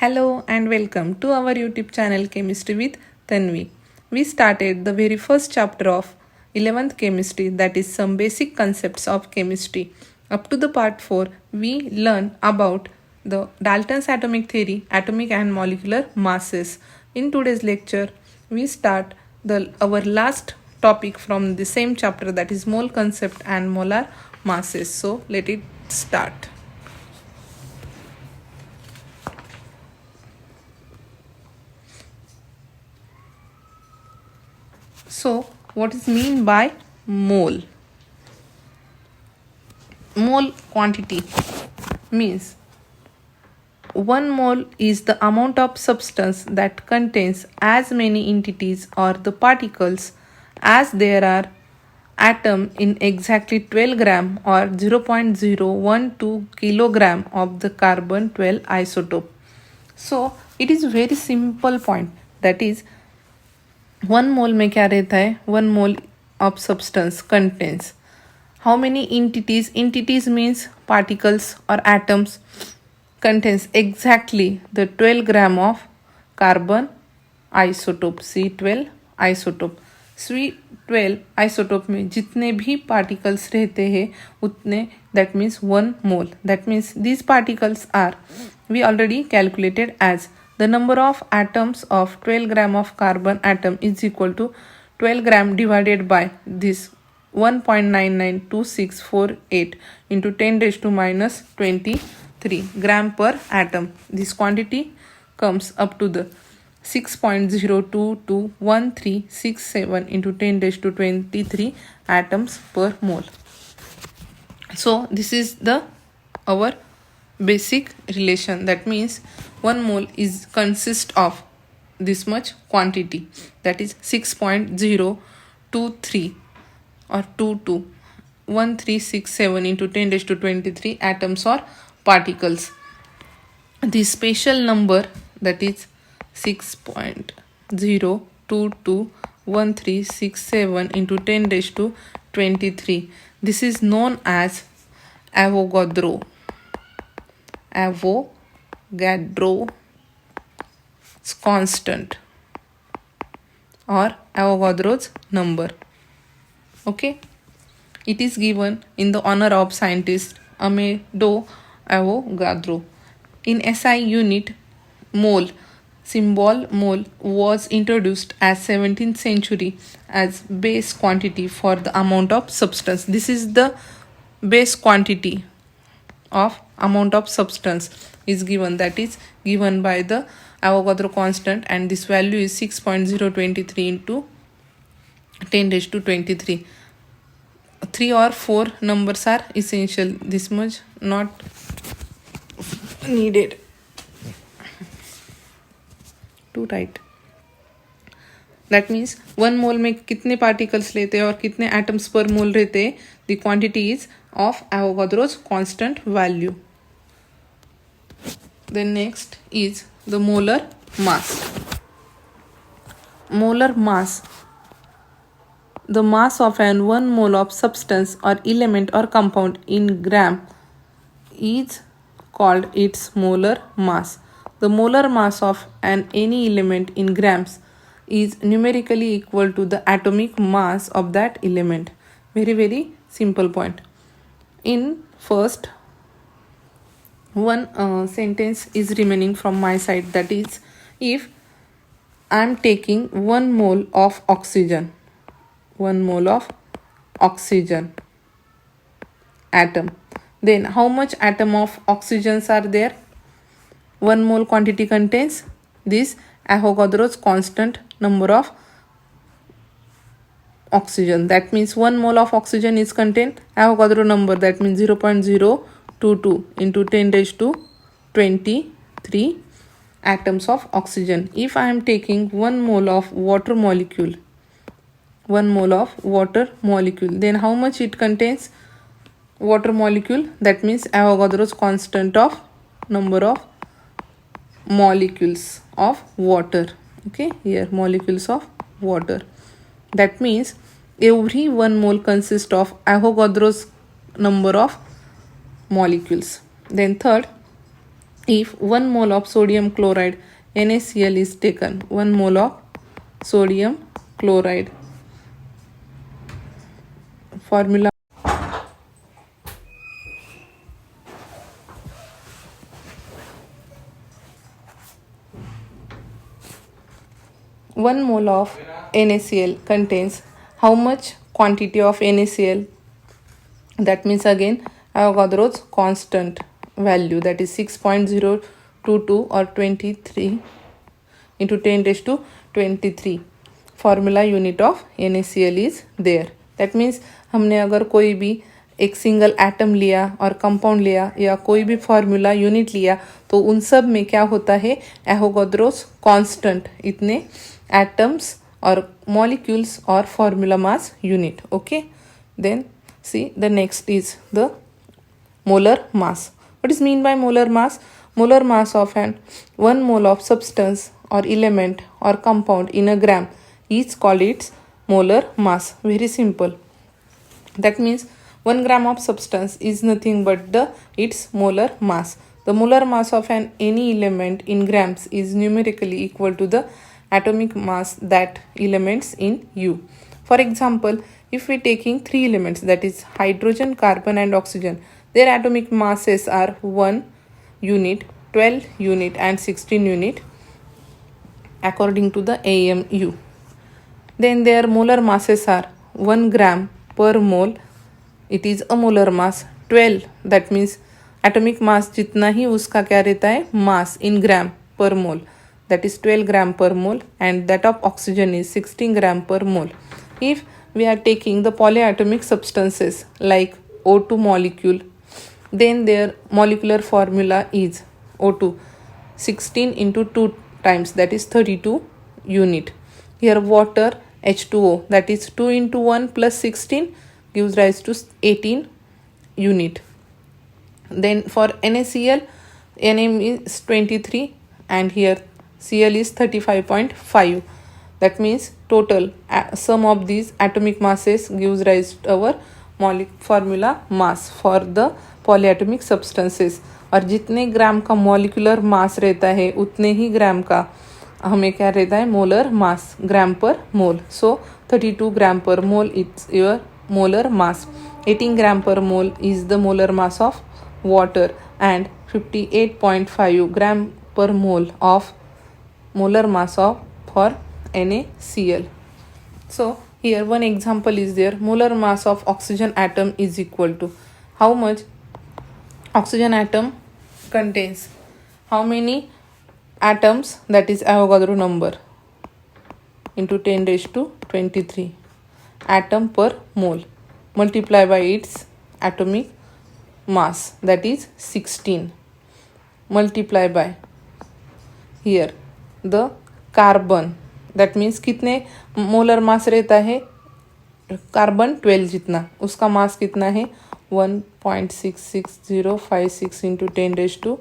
Hello and welcome to our YouTube channel Chemistry with Tanvi. We started the very first chapter of 11th chemistry, that is some basic concepts of chemistry. Up to the part 4 we learn about the Dalton's atomic theory, atomic and molecular masses. In today's lecture we start our last topic from the same chapter, that is mole concept and molar masses. So let it start. So, what is mean by mole? Mole quantity means 1 mole is the amount of substance that contains as many entities or the particles as there are atoms in exactly 12 gram or 0.012 kilogram of the carbon 12 isotope. So, it is very simple point, that is 1 mole में क्या रहता है? 1 mole of substance contains how many entities? Entities means particles or atoms. Contains exactly the 12 gram of carbon isotope, C12 isotope. C12 isotope में जितने भी particles रहते हैं उतने, that means 1 mole. That means these particles are, we already calculated as the number of atoms of 12 gram of carbon atom is equal to 12 gram divided by this 1.992648 into 10 raised to minus 23 gram per atom. This quantity comes up to the 6.0221367 into 10 raised to 23 atoms per mole. So this is our basic relation. That means 1 mole is consist of this much quantity, that is 6.023 or 221367 into 10 raised to 23 atoms or particles. The special number, that is 6.0221367 into 10 raised to 23, this is known as Avogadro constant or Avogadro's number. Okay, it is given in the honor of scientist Amedeo Avogadro. In SI unit, mole, symbol mole was introduced as 17th century as base quantity for the amount of substance. This is the base quantity of amount of substance is given, that is given by the Avogadro constant, and this value is 6.023 into 10 raised to 23. 3 or 4 numbers are essential, this much not needed to write. That means 1 mole में कितने particles लेते हैं और कितने atoms per mole रहते हैं, the quantity is of Avogadro's constant value. Then next is the molar mass. Molar mass, the mass of an 1 mole of substance or element or compound in gram is called its molar mass. The molar mass of any element in grams is numerically equal to the atomic mass of that element. Very simple point. In first one sentence is remaining from my side, that is if I am taking 1 mole of oxygen, 1 mole of oxygen atom, then how much atom of oxygens are there? 1 mole quantity contains this Avogadro's constant number of oxygen. That means 1 mole of oxygen is contained Avogadro number, that means 0.022 into 10 raised to 23 atoms of oxygen. If I am taking 1 mole of water molecule, 1 mole of water molecule, then how much it contains water molecule? That means Avogadro's constant of number of molecules of water. Okay, here molecules of water. That means every 1 mole consists of Avogadro's number of molecules. Then third, if 1 mole of sodium chloride NaCl is taken, 1 mole of sodium chloride, formula 1 mole of NaCl contains how much quantity of NaCl? That means again Avogadro's constant value, that is 6.022 or 23 into 10 raised to 23 formula unit of NaCl is there. That means हमने अगर कोई भी एक single atom लिया और compound लिया या कोई भी फॉर्मूला यूनिट लिया तो उन सब में क्या होता है, एवोगाड्रोस कांस्टेंट इतने एटम्स और मॉलिक्यूल्स और formula mass unit. Okay, then see the next is the molar mass. What is mean by molar mass? Molar mass of an 1 mole of substance or element or compound in a gram is called its molar mass. Very simple. That means 1 gram of substance is nothing but its molar mass. The molar mass of any element in grams is numerically equal to the atomic mass that elements in U. For example, if we taking 3 elements, that is hydrogen, carbon and oxygen, their atomic masses are 1 unit, 12 unit and 16 unit according to the AMU. Then their molar masses are 1 gram per mole, it is a molar mass. 12, that means atomic mass जितना ही उसका क्या रहता है, mass in gram per mole, that is 12 gram per mole, and that of oxygen is 16 gram per mole. If we are taking the polyatomic substances like O2 molecule, then their molecular formula is O2 16 into 2 times, that is 32 unit. Here water H2O, that is 2 into 1 plus 16 gives rise to 18 unit. Then for NaCl, Nm is 23 and here Cl is 35.5. That means total sum of these atomic masses gives rise to our formula mass for the polyatomic substances. और जितने ग्राम का molecular mass रहता है उतने ही ग्राम का हमें क्या रहता है, मोलर मास, ग्राम पर मोल. सो 32 ग्राम पर मोल इट्स योर मोलर मास. 18 ग्राम पर mole is the molar mass of water and 58.5 gram per mole of molar mass of for NaCl. So here one example is there. Molar mass of oxygen atom is equal to how much oxygen atom contains how many atoms, that is Avogadro number into 10 raised to 23 atom per mole multiply by its atomic mass, that is 16, multiply by here the carbon, that means कितने molar mass रहता है carbon 12 जितना, उसका मास कितना है 1.66056 into 10 raised to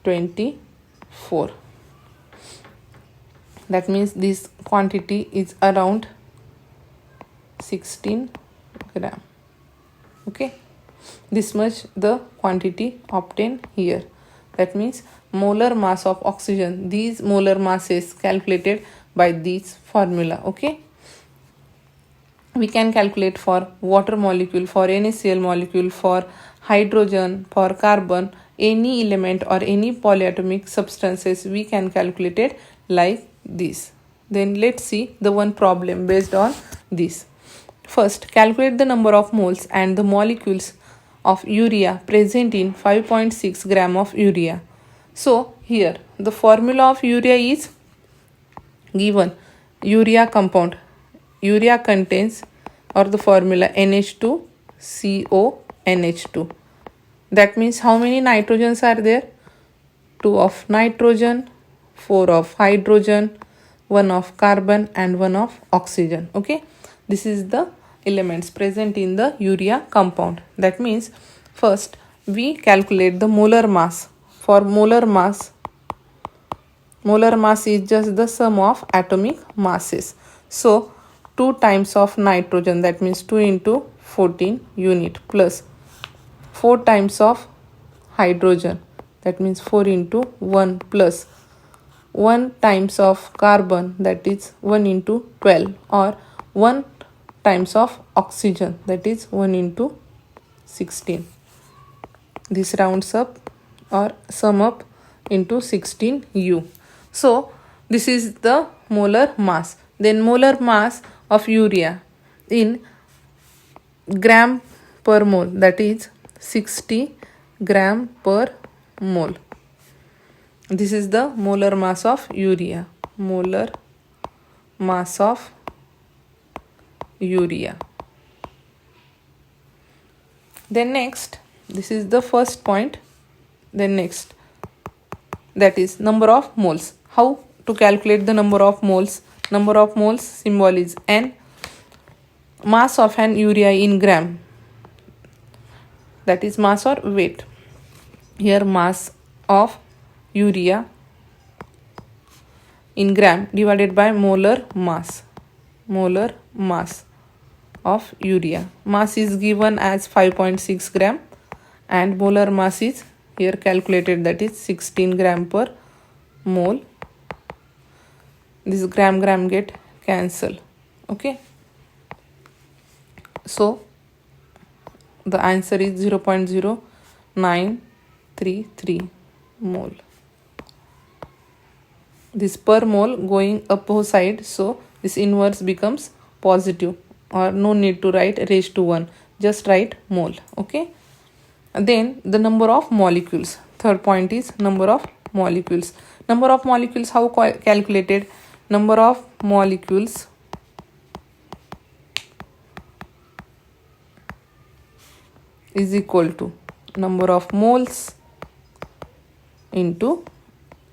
24. That means this quantity is around 16 gram. Okay, this much the quantity obtained here. That means molar mass of oxygen, these molar masses calculated by this formula. Okay, we can calculate for water molecule, for NaCl molecule, for hydrogen, for carbon, any element or any polyatomic substances we can calculate it like this. Then let's see the one problem based on this. First, calculate the number of moles and the molecules of urea present in 5.6 gram of urea. So here the formula of urea is given. Urea compound, urea contains, or the formula NH2CONH2. That means how many nitrogens are there? 2 of nitrogen, 4 of hydrogen, 1 of carbon and 1 of oxygen. Okay, this is the elements present in the urea compound. That means first we calculate the molar mass. For molar mass is just the sum of atomic masses. So 2 times of nitrogen, that means 2 into 14 unit, plus 4 times of hydrogen, that means 4 into 1 plus 1 times of carbon, that is 1 into 12, or 1 times of oxygen, that is 1 into 16. This rounds up or sum up into 16U. So this is the molar mass. Then molar mass of urea in gram per mole, that is 60 gram per mole. This is the molar mass of urea. Molar mass of urea. Then next, this is the first point. Then next, that is number of moles. How to calculate the number of moles? Number of moles symbol is N. Mass of an urea in gram, that is mass or weight. Here mass of urea in gram divided by molar mass. Molar mass of urea. Mass is given as 5.6 gram and molar mass is here calculated, that is 16 gram per mole. This gram get cancel. Okay. So the answer is 0.0933 mole. This per mole going up both side, so this inverse becomes positive, or no need to write raised to 1, just write mole. Okay. Then the number of molecules. Third point is number of molecules. Number of molecules, how calculated? Number of molecules is equal to number of moles into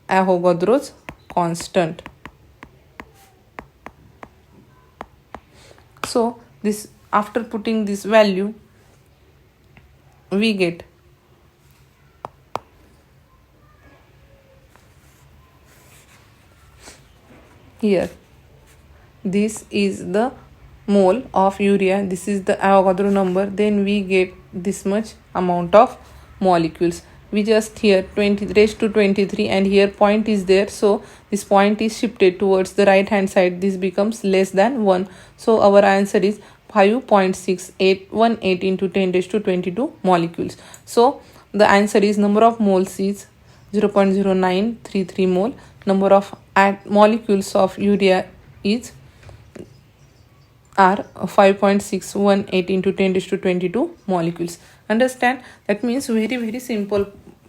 Avogadro's constant. So this, after putting this value, we get here, this is the mole of urea, this is the Avogadro number, then we get this much amount of molecules. We just here 20 raised to 23 and here point is there, so this point is shifted towards the right hand side, this becomes less than 1, so our answer is 5.6818 into 10 raised to 22 molecules. So the answer is number of moles is 0.0933 mole. Number of molecules of urea is are 5.618 into 10 raised to 22 molecules. Understand? That means very simple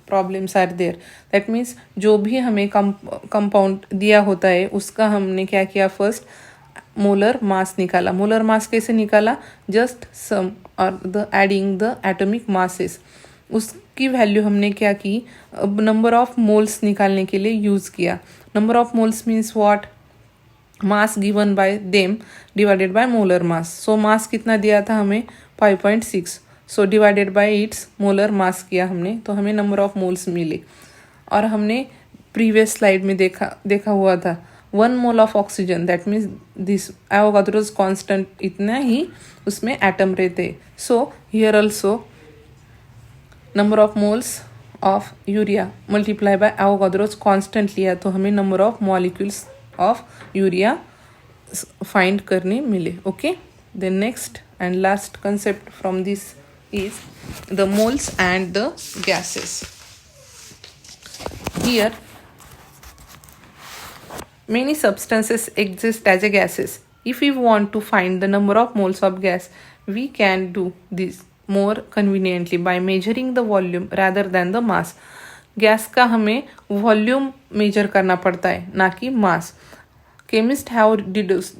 problems are there. That means जो भी हमें compound दिया होता है उसका हमने क्या किया, फर्स्ट मोलर मास निकाला. मोलर मास कैसे निकाला? जस्ट सम और the adding the atomic masses. उसकी वैल्यू हमने क्या की, नंबर ऑफ मोल्स निकालने के लिए यूज़ किया. Number of moles means what? Mass given by them divided by molar mass. So mass कितना दिया था हमें? 5.6. So divided by its molar mass किया हमने, तो हमें नंबर ऑफ मोल्स मिले. और हमने प्रीवियस स्लाइड में देखा हुआ था 1 mole of oxygen, that means this Avogadro's constant इतना ही उसमें एटम रहते. So here also number of moles of urea multiply by Avogadro's constant लिया, तो हमें number of molecules of urea find करने मिले. Okay. Then next and last concept from this is the moles and the gases. Here many substances exist as a gases. If we want to find the number of moles of gas, we can do this more conveniently by measuring the volume rather than the mass. Gas का हमें volume major करना पड़ता है, ना कि मास. Chemists have deduced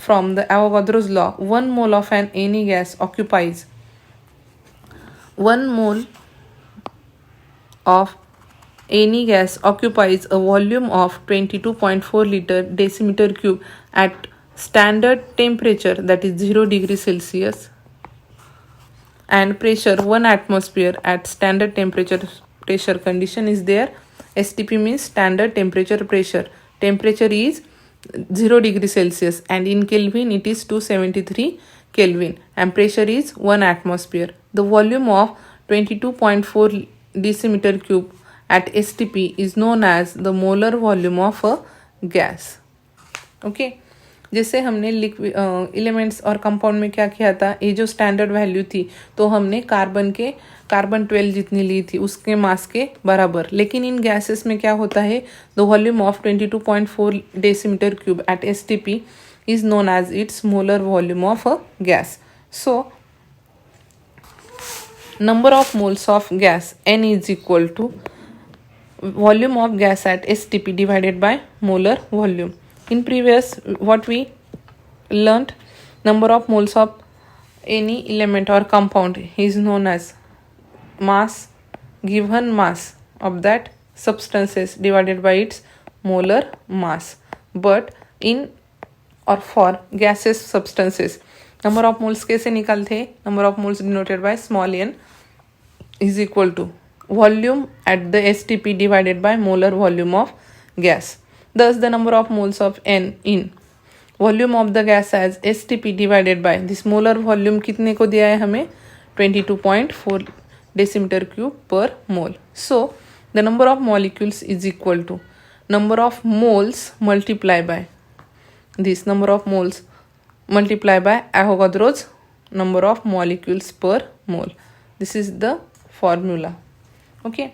from the Avogadro's law 1 mole of any gas occupies 1 mole of any gas occupies a volume of 22.4 liter decimeter cube at standard temperature, that is 0 degree Celsius, and pressure 1 atmosphere at standard pressure condition is there. STP means standard temperature pressure. Temperature is 0 degree Celsius and in Kelvin it is 273 Kelvin and pressure is 1 atmosphere. The volume of 22.4 decimeter cube at STP is known as the molar volume of a gas. Okay जैसे हमने elements और compound में क्या किया था, ये जो standard value थी तो हमने कार्बन 12 जितनी ली थी उसके मास के बराबर, लेकिन इन गैसेस में क्या होता है, the volume of 22.4 decimetre cube at STP is known as its molar volume of a gas. So number of moles of gas N is equal to volume of gas at STP divided by molar volume. In previous what we learnt, number of moles of any element or compound is known as mass, given mass of that substances divided by its molar mass. But in और for gases substances number of moles कैसे निकालते हैं, number of moles denoted by small n is equal to volume at the STP divided by molar volume of gas. Thus the number of moles of n in volume of the gas as STP divided by this molar volume कितने को दिया है हमें, 22.4 decimetre cube पर mole. So the number of molecules is equal to number of moles multiply by this number of moles multiply by Avogadro's number of molecules per mole. This is the formula. Okay,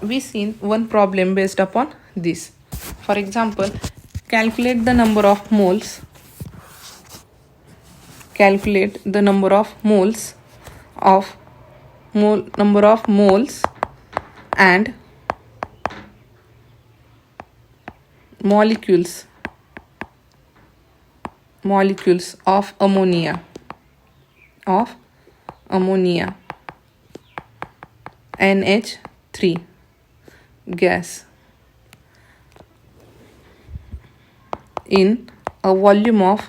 we seen one problem based upon this. For example, calculate the number of moles, calculate the number of moles of number of moles and molecules of ammonia NH3 gas in a volume of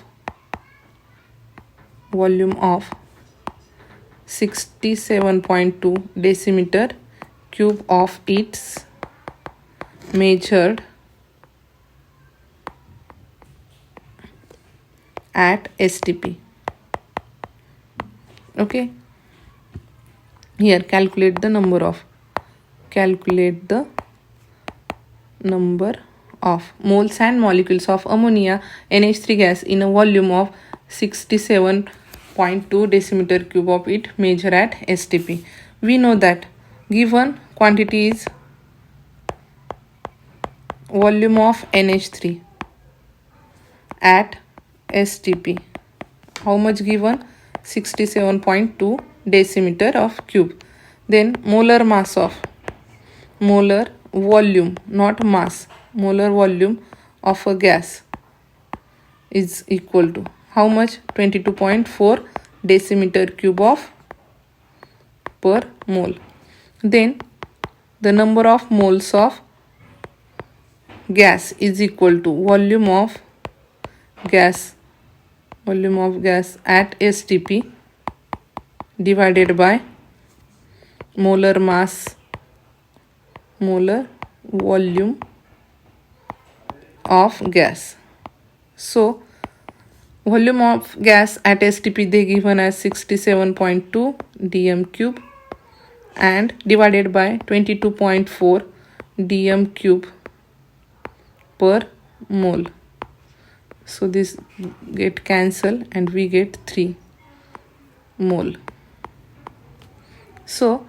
67.2 decimeter cube of its measured at STP. Okay, here calculate the number of moles and molecules of ammonia NH3 gas in a volume of 67.2 decimeter cube of it measure at STP. We know that given quantity is volume of NH3 at STP. How much given? 67.2 decimeter of cube. Then molar mass of molar volume, not mass, molar volume of a gas is equal to how much? 22.4 decimeter cube of per mole. Then the number of moles of gas is equal to volume of gas at STP divided by molar mass, molar volume of gas. So volume of gas at STP they given as 67.2 dm cube and divided by 22.4 dm cube per mole. So this get cancel and we get 3 mole. So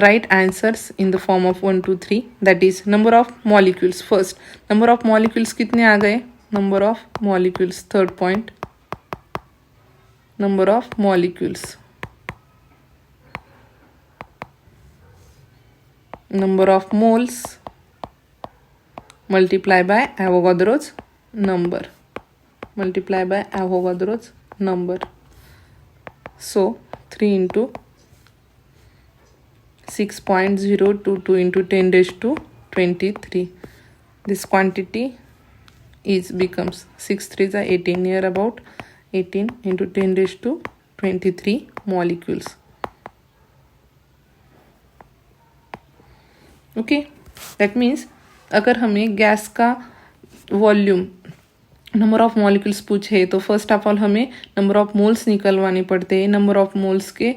write answers in the form of 1 2 3, that is number of molecules. First number of molecules कितने आ गए, number of molecules, third point number of molecules, number of moles multiply by Avogadro's number. So 3 into 6.022 into 10 raised to 23. This quantity becomes 6 3s are 18, near about 18 into 10 raised to 23 molecules. Okay, that means अगर हमें gas का volume number of molecules पूछे तो first of all हमें number of moles निकलवाने पड़ते हैं. Number of moles के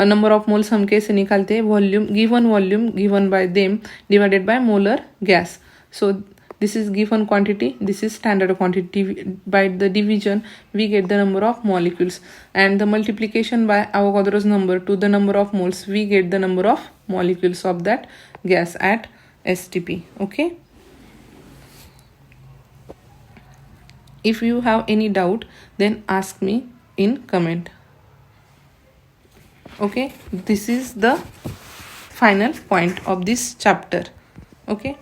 number of moles हम कैसे निकालते हैं, volume given by them divided by molar gas. So this is given quantity, this is standard quantity. By the division we get the number of molecules, and the multiplication by Avogadro's number to the number of moles, we get the number of molecules of that gas at STP. Okay, if you have any doubt, then ask me in comment. Okay, this is the final point of this chapter. Okay,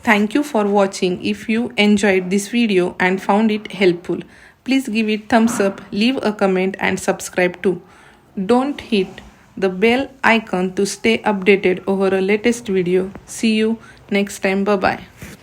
thank you for watching. If you enjoyed this video and found it helpful, please give it thumbs up, leave a comment and subscribe too. Don't hit the bell icon to stay updated over a latest video. See you next time. Bye bye.